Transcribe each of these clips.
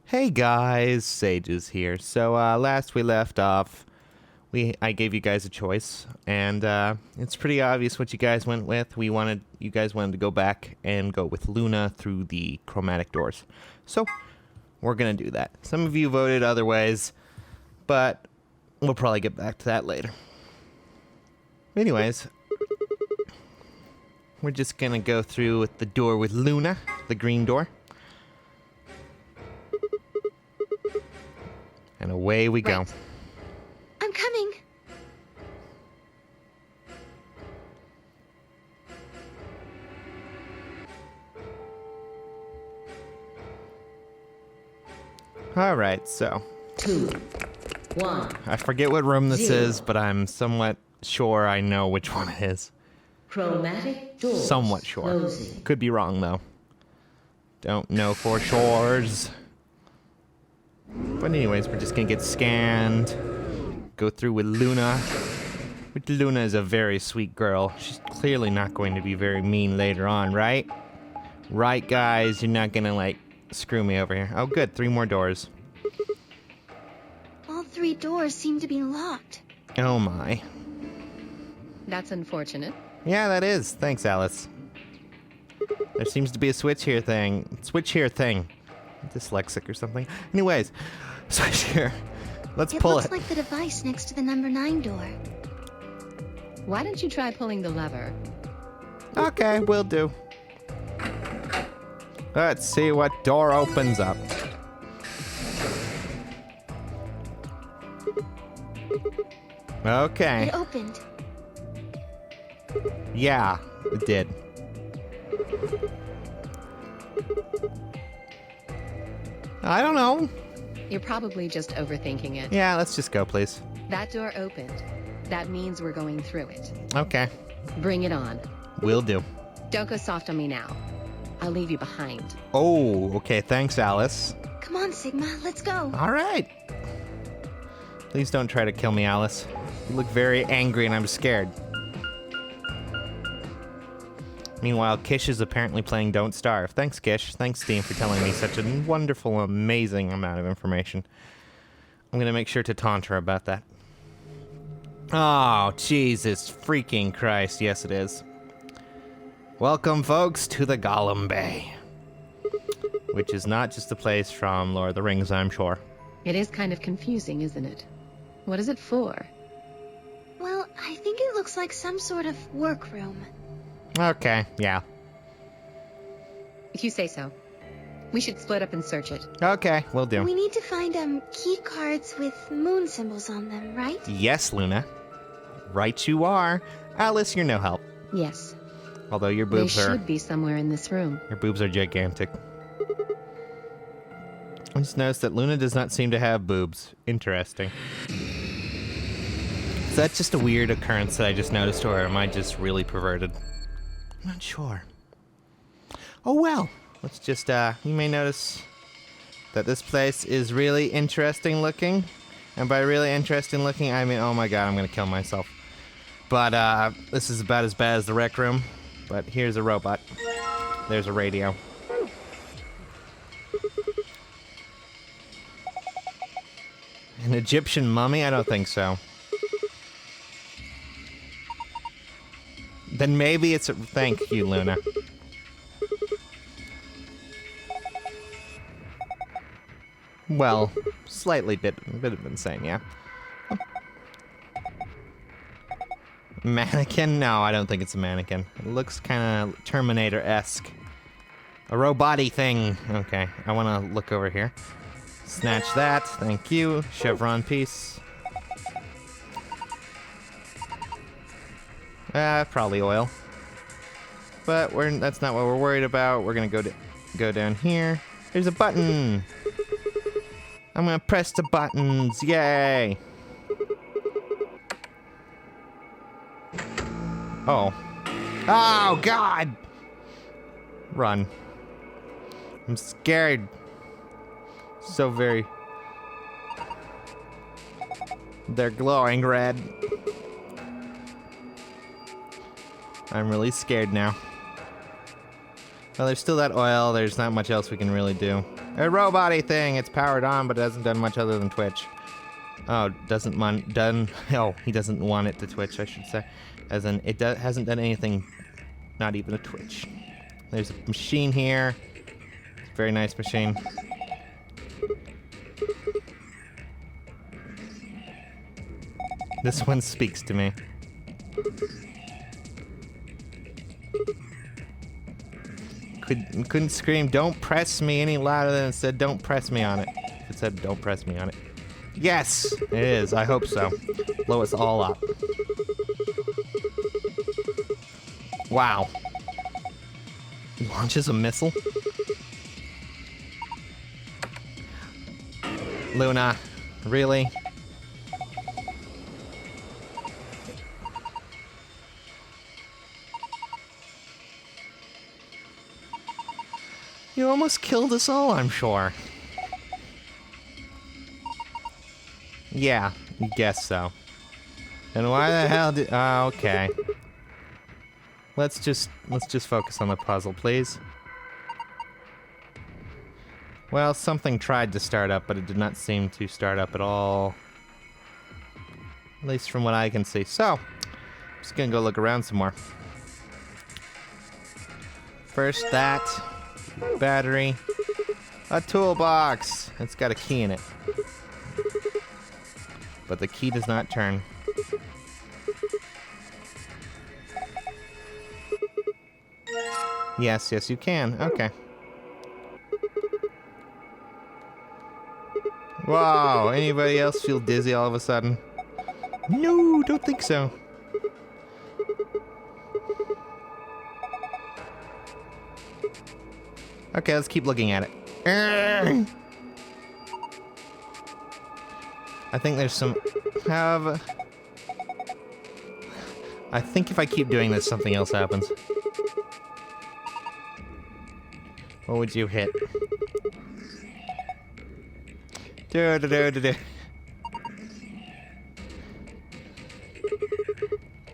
Hey guys, Sages here. So last we left off, I gave you guys a choice, and it's pretty obvious what you guys went with. You guys wanted to go back and go with Luna through the chromatic doors. So we're gonna do that. Some of you voted other ways, but we'll probably get back to that later. Anyways, we're just gonna go through with the door with Luna, the green door. And away we go. I'm coming. Alright, so. 2, 1. I forget what room this 0. is, but I'm somewhat sure I know which one it is. Chromatic doors Somewhat sure. closing. Could be wrong, though. Don't know for sures. But anyways, we're just gonna get scanned. Go through with Luna. Which Luna is a very sweet girl. She's clearly not going to be very mean later on, right? Right, guys? You're not gonna, like, screw me over here. Oh, good. 3 more doors. All 3 doors seem to be locked. Oh, my. That's unfortunate. Yeah, that is. Thanks, Alice. There seems to be a switch here thing. Dyslexic or something. Anyways, switch here. Let's pull it. It looks like the device next to the number 9 door. Why don't you try pulling the lever? Okay, will do. Let's see what door opens up. Okay. It opened. Yeah, it did. I don't know. You're probably just overthinking it. Yeah, let's just go, please. That door opened. That means we're going through it. Okay, Bring it on. will do. Don't go soft on me now. I'll leave you behind. Oh, okay, thanks, Alice. Come on, Sigma, let's go. All right. Please don't try to kill me, Alice. You look very angry and I'm scared. Meanwhile, Kish is apparently playing Don't Starve. Thanks, Kish. Thanks, Steam, for telling me such a wonderful, amazing amount of information. I'm gonna make sure to taunt her about that. Oh, Jesus freaking Christ. Yes, it is. Welcome, folks, to the Golem Bay. Which is not just a place from Lord of the Rings, I'm sure. It is kind of confusing, isn't it? What is it for? Well, I think it looks like some sort of workroom. Okay, yeah. If you say so. We should split up and search it. Okay, will do. We need to find key cards with moon symbols on them, right? Yes, Luna. Right you are. Alice, you're no help. Yes. Although your They boobs should be somewhere in this room. your boobs are gigantic. I just noticed that Luna does not seem to have boobs. Interesting. Is that just a weird occurrence that I just noticed, or am I just really perverted? I'm not sure. Oh well. Let's just, you may notice that this place is really interesting looking. And by really interesting looking, I mean, oh my god, I'm gonna kill myself. But, this is about as bad as the rec room. But here's a robot. There's a radio. An Egyptian mummy? I don't think so. Then maybe it's a... Thank you, Luna. Well, slightly bit of insane, yeah. Mannequin? No, I don't think it's a mannequin. It looks kind of Terminator-esque. A robot-y thing. Okay, I want to look over here. Snatch that. Thank you. Chevron piece. Probably oil. But that's not what we're worried about. We're gonna go down here. There's a button. I'm gonna press the buttons. Yay! Oh. Oh, God! Run. I'm scared. So very... They're glowing red. I'm really scared now. Well, there's still that oil. There's not much else we can really do. A robot-y thing. It's powered on, but it hasn't done much other than twitch. Oh, he doesn't want it to twitch, I should say. As in, it hasn't done anything, not even a twitch. There's a machine here. Very nice machine. This one speaks to me. Couldn't scream, "Don't press me," any louder than it said, "Don't press me on it." It said, "Don't press me on it." Yes, it is. I hope so. Blow us all up. Wow. He launches a missile? Luna, really? You almost killed us all, I'm sure. Yeah, I guess so. And why the hell did... Oh, okay. Let's just focus on the puzzle, please. Well, something tried to start up, but it did not seem to start up at all. At least from what I can see. So, I'm just gonna go look around some more. First that. Battery. A toolbox. It's got a key in it. But the key does not turn. Yes, you can. Okay. Wow, anybody else feel dizzy all of a sudden? No, don't think so. Okay, let's keep looking at it. I think there's some... I think if I keep doing this, something else happens. What would you hit?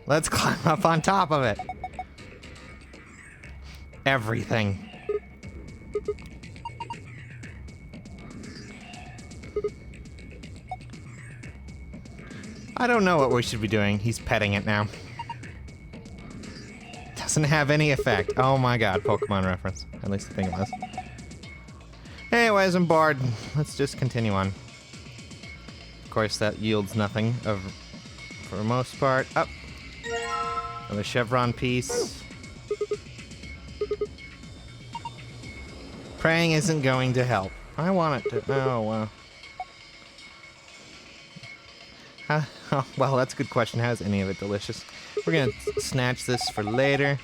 Let's climb up on top of it. Everything. I don't know what we should be doing. He's petting it now. Doesn't have any effect. Oh my god, Pokemon reference. At least I think it was. Anyways, I'm bored. Let's just continue on. Of course, that yields nothing for the most part. Up. Another chevron piece. Praying isn't going to help. I want it to... Oh, wow. Oh, well, that's a good question. How is any of it delicious? We're gonna snatch this for later.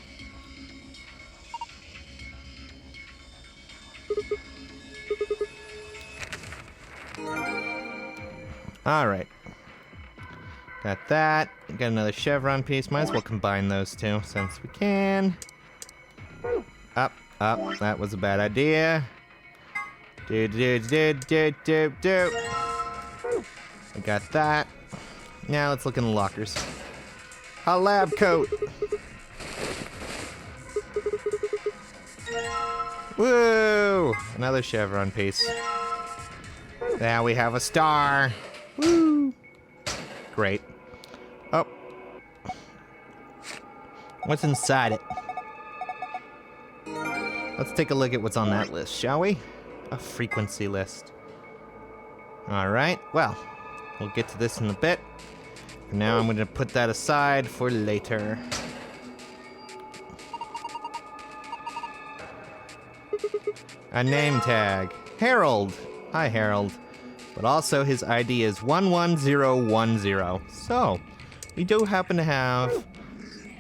Alright. Got that. Got another chevron piece. Might as well combine those two since we can. Up, up. That was a bad idea. I got that. Now let's look in the lockers. A lab coat. Woo! Another chevron piece. Now we have a star. Woo! Great. Oh. What's inside it? Let's take a look at what's on that list, shall we? A frequency list. Alright, well, we'll get to this in a bit. For now, I'm going to put that aside for later. A name tag. Harold. Hi, Harold. But also his ID is 11010. So, we do happen to have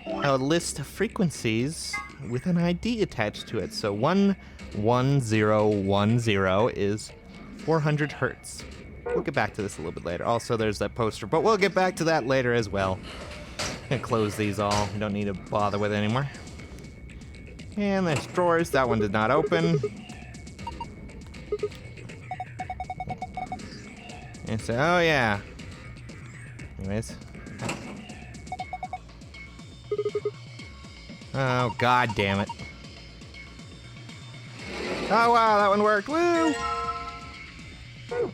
a list of frequencies with an ID attached to it. So 11010 is 400 hertz. We'll get back to this a little bit later. Also, there's that poster, but we'll get back to that later as well. I'm gonna close these all. We don't need to bother with it anymore. And there's drawers. That one did not open. And so, oh yeah. Anyways. Oh, god damn it. Oh, wow, that one worked. Woo!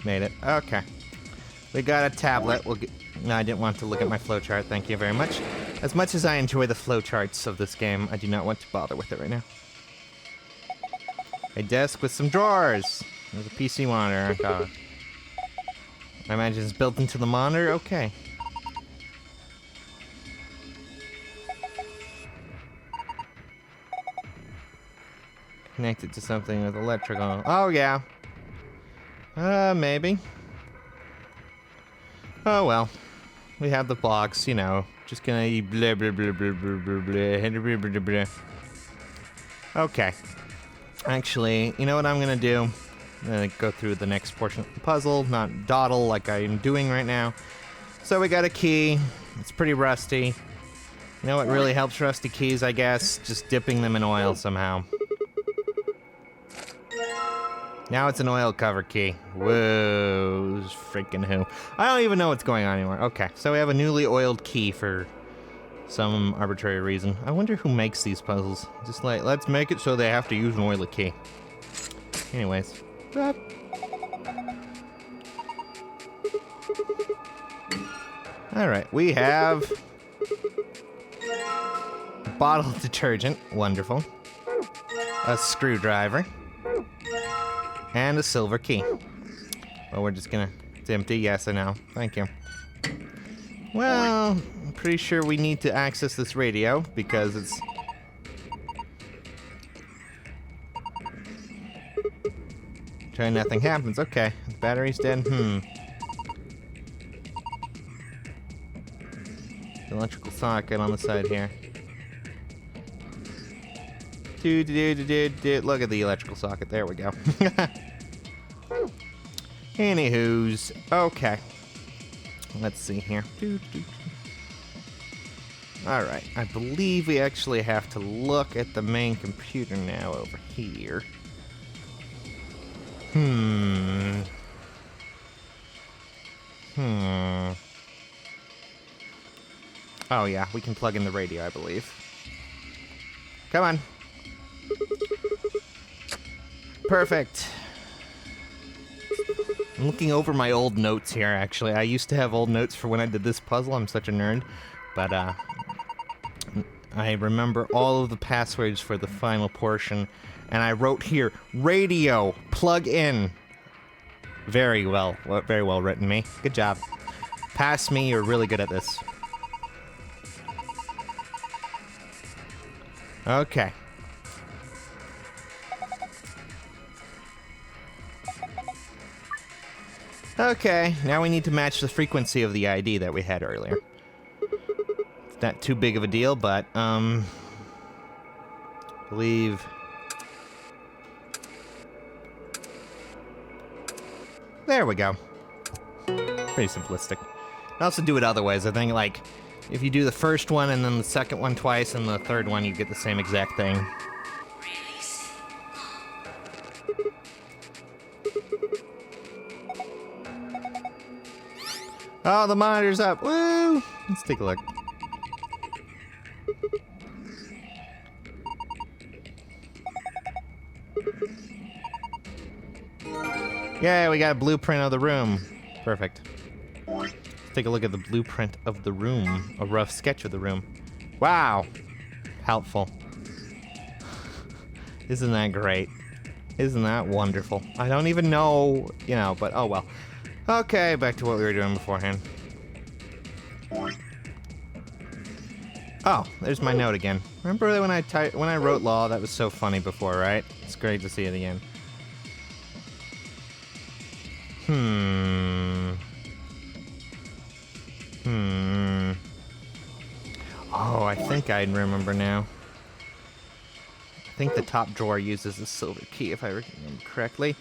Made it. Okay. We got a tablet. No, I didn't want to look at my flowchart. Thank you very much. As much as I enjoy the flowcharts of this game, I do not want to bother with it right now. A desk with some drawers. There's a PC monitor. God. I imagine it's built into the monitor. Okay. Connected to something with electrical. Oh, yeah. Maybe. Oh, well. We have the blocks, you know. Just gonna blah, blah, blah, blah, blah, blah, blah, blah, blah, blah. Okay. Actually, you know what I'm gonna do? I'm gonna go through the next portion of the puzzle, not dawdle like I am doing right now. So we got a key. It's pretty rusty. You know what really helps rusty keys, I guess? Just dipping them in oil somehow. Now it's an oil cover key. Whoa, freaking who. I don't even know what's going on anymore. Okay, so we have a newly oiled key for some arbitrary reason. I wonder who makes these puzzles. Just like, let's make it so they have to use an oily key. Anyways. Alright, we have bottle detergent. Wonderful. A screwdriver. And a silver key. Well, we're just gonna... It's empty. Yes, I know. Thank you. Well, I'm pretty sure we need to access this radio because it's... Try nothing happens. Okay. The battery's dead. The electrical socket on the side here. Look at the electrical socket. There we go. Anywho's. Okay. Let's see here. Alright. I believe we actually have to look at the main computer now over here. Oh yeah, we can plug in the radio, I believe. Come on. Perfect. I'm looking over my old notes here, actually. I used to have old notes for when I did this puzzle. I'm such a nerd. But, I remember all of the passwords for the final portion. And I wrote here, radio, plug in. Very well written, me. Good job. Pass me, you're really good at this. Okay. Okay, now we need to match the frequency of the ID that we had earlier. It's not too big of a deal, but, believe... There we go. Pretty simplistic. I also do it other ways. I think, like, if you do the first one and then the second one twice and the third one, you get the same exact thing. Oh, the monitor's up. Woo! Let's take a look. Yeah, we got a blueprint of the room. Perfect. Let's take a look at the blueprint of the room. A rough sketch of the room. Wow. Helpful. Isn't that great? Isn't that wonderful? I don't even know, you know, but oh well. Okay, back to what we were doing beforehand. Oh, there's my note again. Remember when I wrote law? That was so funny before, right? It's great to see it again. Oh, I think I remember now. I think the top drawer uses a silver key, if I remember correctly.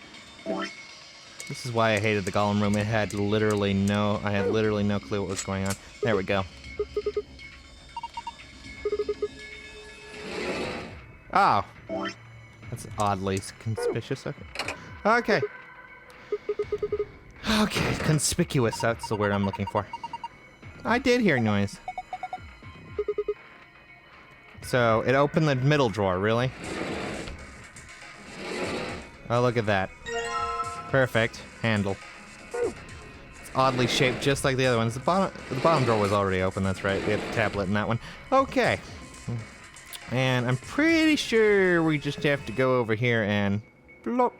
This is why I hated the Golem room. I had literally no clue what was going on. There we go. Oh. That's oddly conspicuous. Okay. Okay, conspicuous. That's the word I'm looking for. I did hear noise. So, it opened the middle drawer, really? Oh, look at that. Perfect. Handle. It's oddly shaped just like the other ones. The bottom drawer was already open, that's right. We have the tablet in that one. Okay. And I'm pretty sure we just have to go over here and... Blop.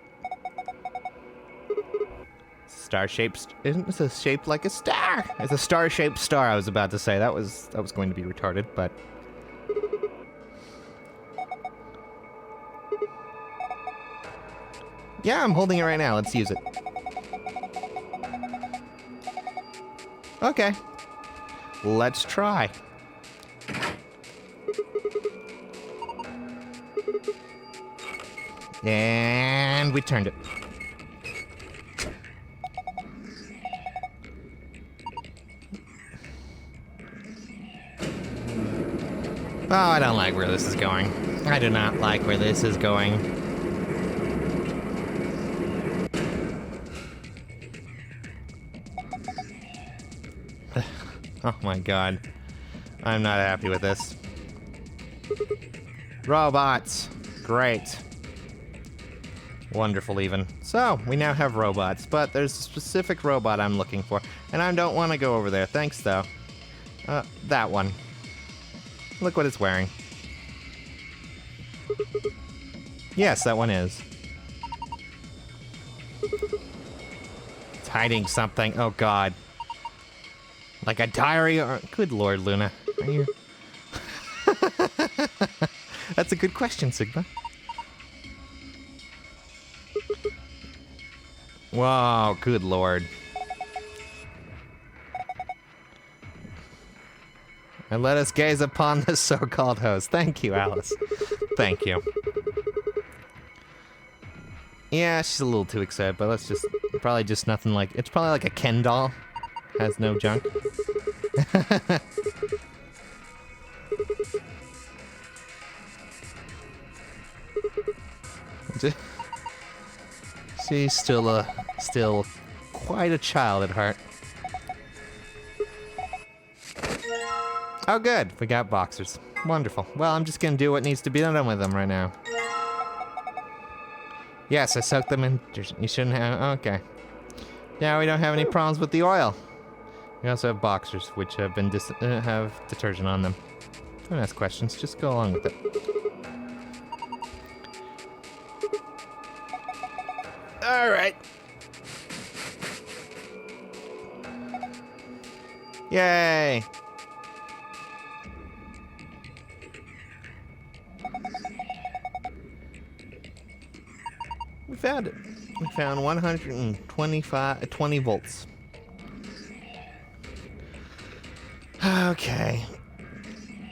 Star-shaped... Isn't this shaped like a star? It's a star-shaped star, I was about to say. That was going to be retarded, but... Yeah, I'm holding it right now. Let's use it. Okay. Let's try. And we turned it. Oh, I don't like where this is going. I do not like where this is going. Oh my god. I'm not happy with this. Robots. Great. Wonderful even. So, we now have robots, but there's a specific robot I'm looking for, and I don't want to go over there. Thanks, though. That one. Look what it's wearing. Yes, that one is. It's hiding something. Oh god. Like a diary or... Good lord, Luna. Are you... That's a good question, Sigma. Wow, good lord. And let us gaze upon this so-called host. Thank you, Alice. Thank you. Yeah, she's a little too excited, but let's just... Probably just nothing like... It's probably like a Ken doll. Has no junk. She's still quite a child at heart. Oh good, we got boxers. Wonderful. Well, I'm just gonna do what needs to be done with them right now. Yes, I soaked them in. You shouldn't have. Okay. Now we don't have any problems with the oil. We also have boxers, which have been have detergent on them. Don't ask questions, just go along with it. All right. Yay! We found it. We found 20 volts. Okay.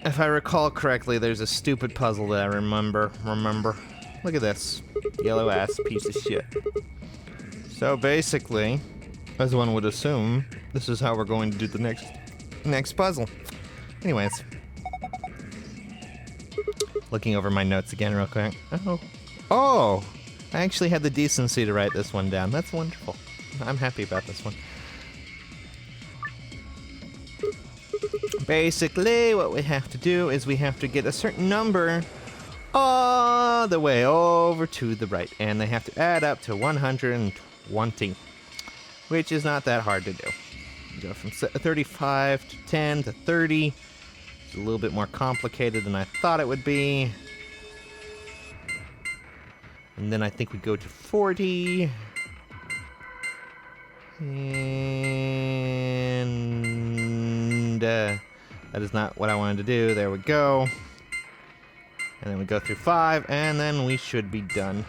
If I recall correctly, there's a stupid puzzle that I remember. Look at this. Yellow ass piece of shit. So basically, as one would assume, this is how we're going to do the next puzzle. Anyways. Looking over my notes again real quick. Oh! I actually had the decency to write this one down. That's wonderful. I'm happy about this one. Basically, what we have to do is we have to get a certain number all the way over to the right. And they have to add up to 120. Which is not that hard to do. Go from 35 to 10 to 30. It's a little bit more complicated than I thought it would be. And then I think we go to 40. And that is not what I wanted to do. There we go. And then we go through 5, and then we should be done.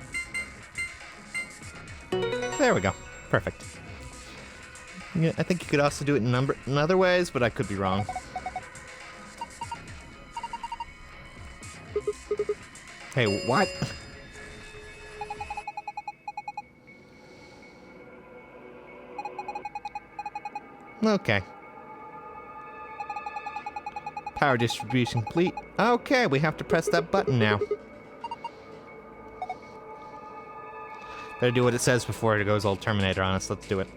There we go. Perfect. Yeah, I think you could also do it in other ways, but I could be wrong. Hey, what? Okay. Power distribution complete. Okay, we have to press that button now. Better do what it says before it goes all Terminator on us. Let's do it.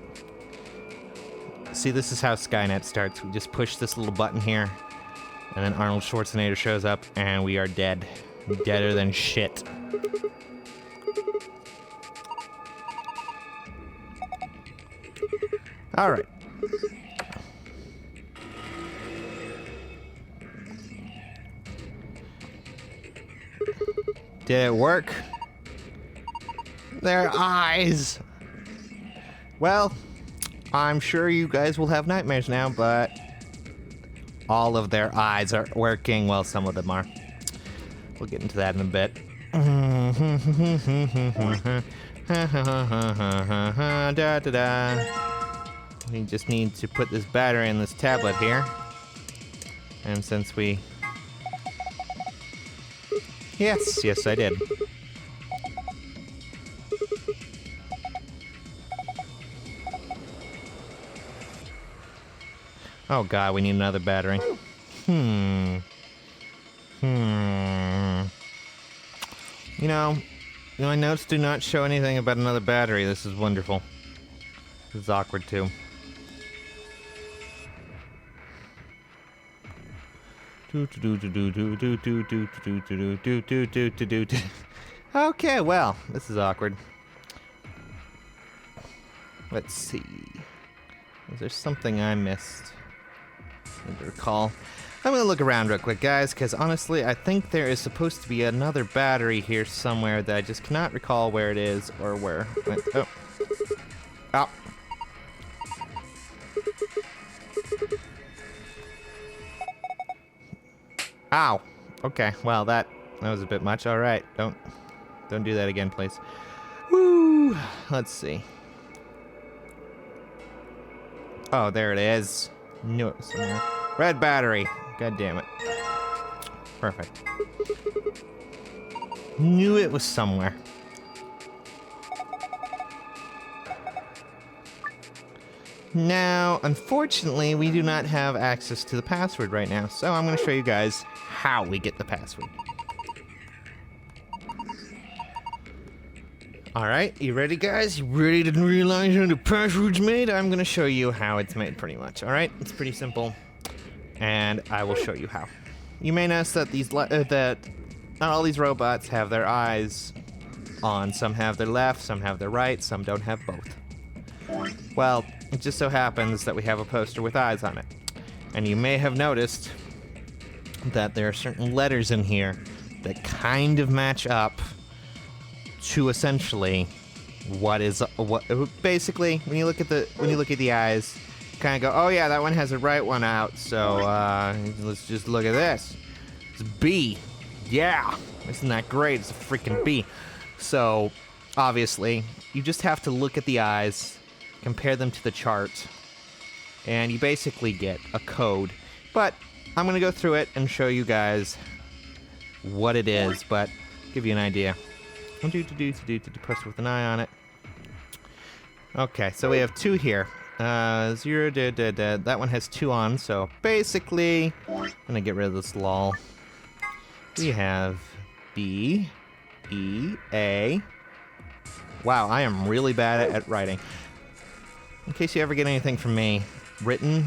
See, this is how Skynet starts. We just push this little button here, and then Arnold Schwarzenegger shows up, and we are dead. Deader than shit. All right. Did it work? Their eyes. Well, I'm sure you guys will have nightmares now, but all of their eyes are working. Well, some of them are. We'll get into that in a bit. Da, da, da. We just need to put this battery in this tablet here. And since we... Yes, I did. Oh god, we need another battery. You know, my notes do not show anything about another battery. This is wonderful. This is awkward too. Okay, well, this is awkward. Let's see. Is there something I missed? I need to recall. I'm gonna look around real quick, guys, because honestly, I think there is supposed to be another battery here somewhere that I just cannot recall where it is or where it went. Oh. Oh. Ow. Okay, well, that was a bit much. All right, don't do that again, please. Woo! Let's see. Oh, there it is. Knew it was somewhere. Red battery. God damn it. Perfect. Knew it was somewhere. Now, unfortunately, we do not have access to the password right now, so I'm going to show you guys how we get the password. Alright, you ready, guys? You ready to realize how the password's made? I'm going to show you how it's made, pretty much. Alright, it's pretty simple, and I will show you how. You may notice that that not all these robots have their eyes on. Some have their left, some have their right, some don't have both. Well, it just so happens that we have a poster with eyes on it. And you may have noticed that there are certain letters in here that kind of match up to essentially what basically when you look at the eyes, you kind of go, oh yeah, that one has a right one out, so let's just look at this. It's B. Yeah, isn't that great? It's a freaking B. So obviously you just have to look at the eyes, compare them to the chart, and you basically get a code. But I'm gonna go through it and show you guys what it is, but give you an idea. Press with an eye on it. Okay, so we have two here. 0, that one has 2 on, so basically, I'm gonna get rid of this lull. We have B, E, A. Wow, I am really bad at writing. In case you ever get anything from me written,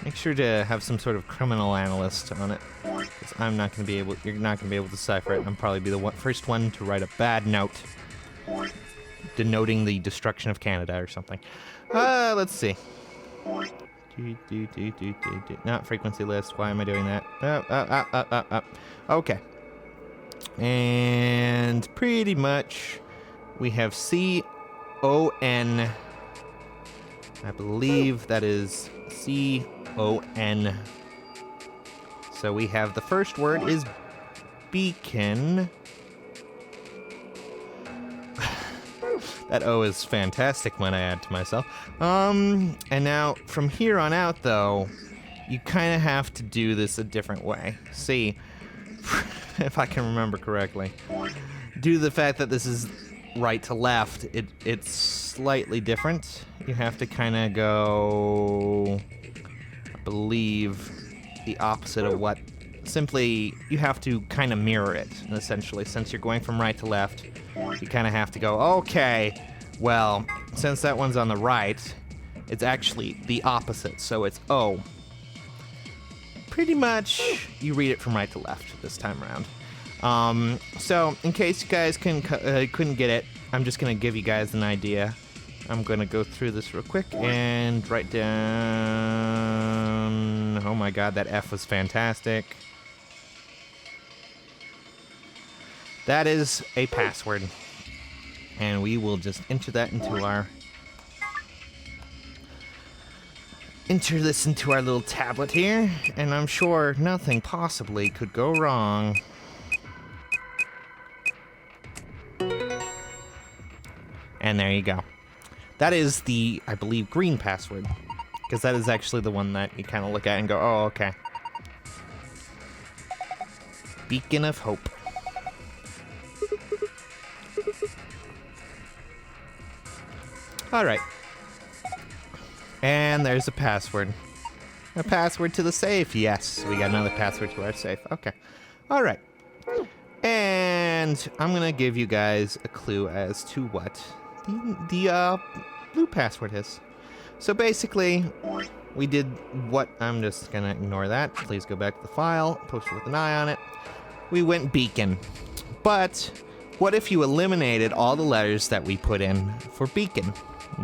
make sure to have some sort of criminal analyst on it. Because you're not going to be able to decipher it. I'm probably be the first one to write a bad note denoting the destruction of Canada or something. Let's see. Not frequency list. Why am I doing that? Okay. And pretty much we have C-O-N. I believe that is C-O-N. So we have the first word is beacon. That O is fantastic when I add to myself. And now from here on out, though, you kind of have to do this a different way. See, if I can remember correctly, due to the fact that this is right to left, it's slightly different. You have to kind of go, I believe, the opposite of what. Simply, you have to kind of mirror it, essentially. Since you're going from right to left, you kind of have to go, okay, well, since that one's on the right, it's actually the opposite, so it's O. Pretty much, you read it from right to left this time around. So, in case you guys couldn't get it, I'm just going to give you guys an idea. I'm gonna go through this real quick and write down... Oh my god, that F was fantastic. That is a password. And we will just enter that into our... Enter this into our little tablet here, and I'm sure nothing possibly could go wrong. And there you go. That is the, I believe, green password. Because that is actually the one that you kind of look at and go, oh, okay. Beacon of Hope. Alright. And there's a password. A password to the safe. Yes, we got another password to our safe. Okay. Alright. And I'm going to give you guys a clue as to what the blue password is. So basically, we did what... I'm just going to ignore that. Please go back to the file. Post it with an eye on it. We went beacon. But what if you eliminated all the letters that we put in for beacon?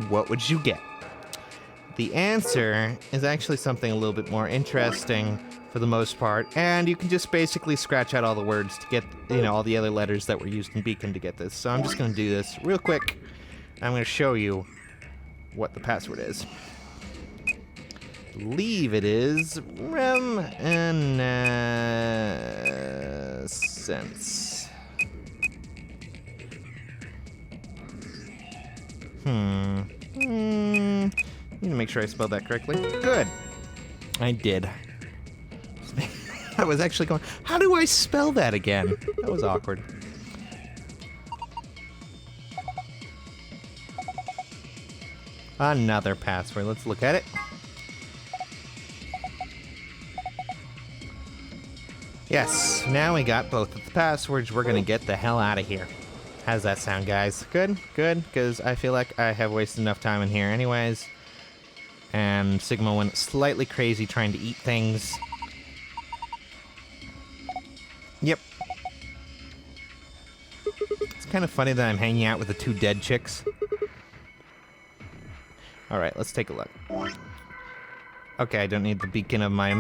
What would you get? The answer is actually something a little bit more interesting for the most part, and you can just basically scratch out all the words to get, you know, all the other letters that were used in Beacon to get this. So I'm just going to do this real quick. I'm going to show you what the password is. I believe it is reminiscence. Need to make sure I spelled that correctly. Good. I did. I was actually going, how do I spell that again? That was awkward. Another password. Let's look at it. Yes, now we got both of the passwords. We're going to get the hell out of here. How's that sound, guys? Good? Good? Because I feel like I have wasted enough time in here anyways. And Sigma went slightly crazy trying to eat things. Yep. It's kind of funny that I'm hanging out with the two dead chicks. Alright, let's take a look. Okay, I don't need the beacon of my...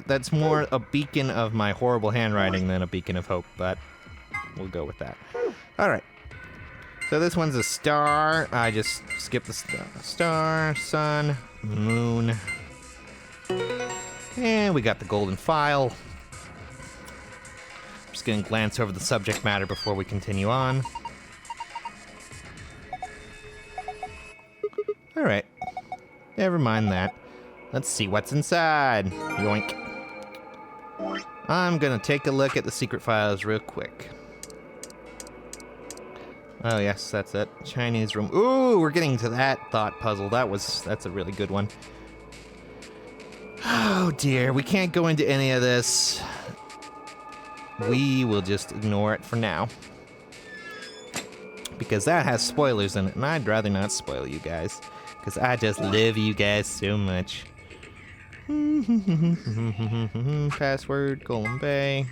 that's more a beacon of my horrible handwriting than a beacon of hope, but we'll go with that. Alright. So this one's a star. I just skipped the star. Star, sun, moon. And we got the golden file. Just gonna glance over the subject matter before we continue on. Alright. Never mind that. Let's see what's inside. Yoink. I'm gonna take a look at the secret files real quick. Oh yes, that's it. Chinese room. Ooh, we're getting to that thought puzzle. That's a really good one. Oh dear, we can't go into any of this. We will just ignore it for now. Because that has spoilers in it, and I'd rather not spoil you guys. Because I just love you guys so much. Password, Golem Bay.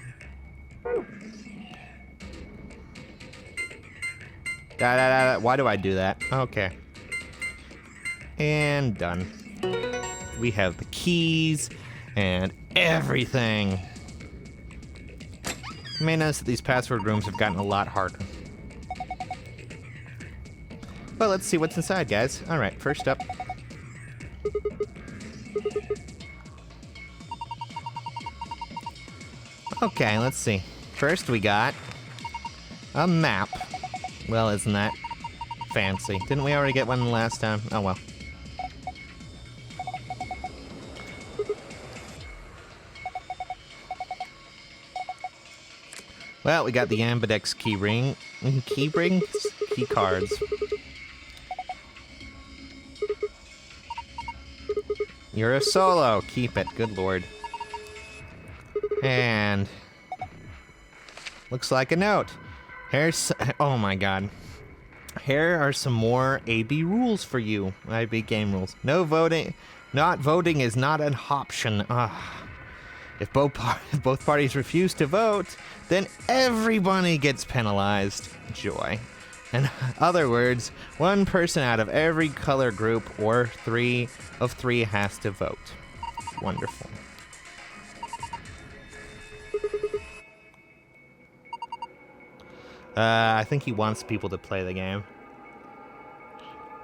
Why do I do that? Okay. And done. We have the keys and everything. You may notice that these password rooms have gotten a lot harder. Well, let's see what's inside, guys. Alright, first up. Okay, let's see. First we got a map. Well, isn't that fancy? Didn't we already get one last time? Oh, well. Well, we got the Ambidex key rings? Key cards. You're a solo. Keep it. Good lord. And... looks like a note. Here's... oh my god. Here are some more AB rules for you. AB game rules. No voting... not voting is not an option. If both parties refuse to vote, then everybody gets penalized. Joy. In other words, one person out of every color group or 3 of 3 has to vote. Wonderful. I think he wants people to play the game.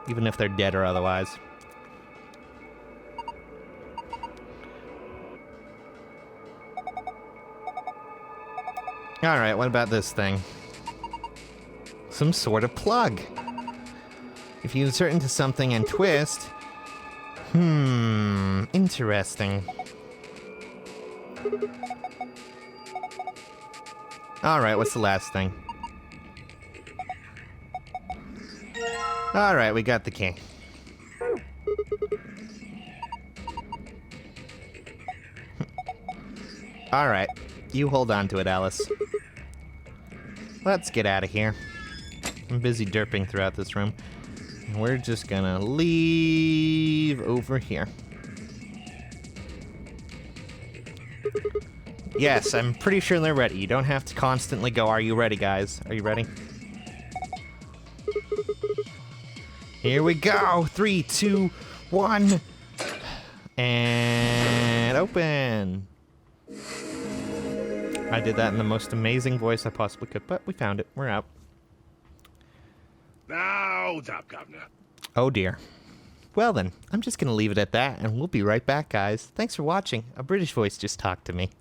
Even if they're dead or otherwise. Alright, what about this thing? Some sort of plug. If you insert into something and twist... interesting. Alright, what's the last thing? Alright, we got the key. Alright, you hold on to it, Alice. Let's get out of here. I'm busy derping throughout this room. And we're just gonna leave over here. Yes, I'm pretty sure they're ready. You don't have to constantly go, are you ready, guys? Are you ready? Here we go! 3, 2, 1. And open! I did that in the most amazing voice I possibly could, but we found it. We're out. Now, what's up, Governor? Oh dear. Well then, I'm just gonna leave it at that, and we'll be right back, guys. Thanks for watching. A British voice just talked to me.